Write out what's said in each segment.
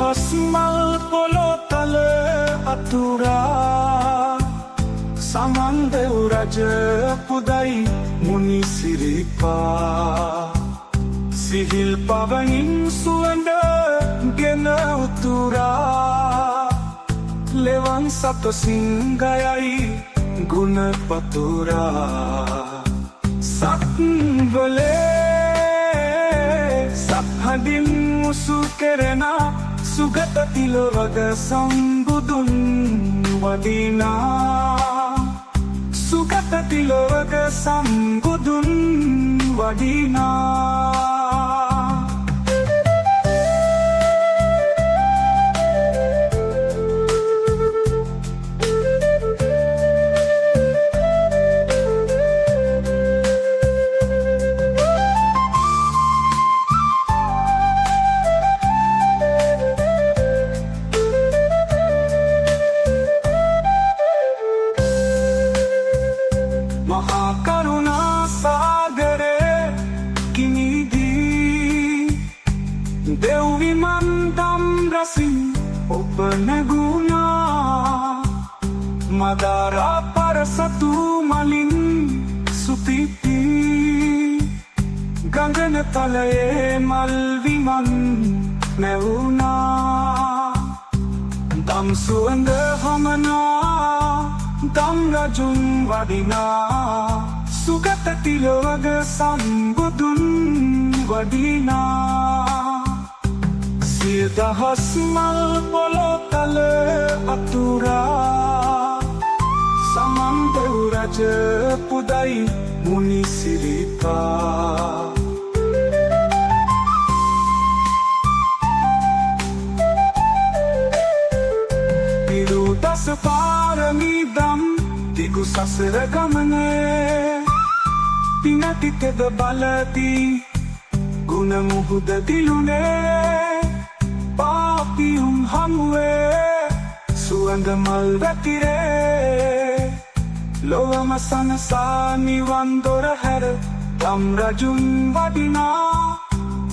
දහස් මල් පොළොතල අතුරා සමන් දෙව් රජ පුදයි මුනි සිරිපා සිහිල් පවනින් සුවඳ ගෙන උතුරා ලෙවන් සත සිංගයයි ගුණ පතුරා සත්වලේ සත්හදින් මුසු කෙරෙන සුගත තිලවග සම්බුදුන් වදිනා සුගත තිලවග සම්බුදුන් වදිනා මහා කරුණා සාගරේ කිනිදී දෙව් විමන් දම් රසින් ඔබ නැගුණා මදාරා පරසතු මලින් සුතිපි ගංගන තලයේ මල් විමන් නැවුණා දම් සුවඳ හමනා දම් රජුන් වදිනා සුගත තිලවග සම්බුදුන් වදිනා සිය දහස් මල් පොළොතල අතුරා සමන් දෙව් රජ පුදයි මුනි සිරිපා දස පාරමී දම් දිගු සසර ගමනේ පිනති තෙද බලති ගුණ මුහුද දිලුනේ පාපියුම් හමුවේ සුවඳ මල් වැතිරේ ලොවම සනසා නිවන් දොර හැර දම් රජුන් වදිනා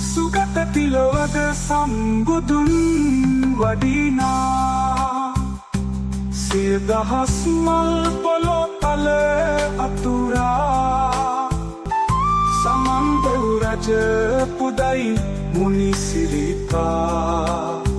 සුගත තිලවග සම්බුදුන් වදිනා සිය දහස් මල් පොළොතල අතුරා සමන් දෙව් රජ පුදයි මුනි සිරිපා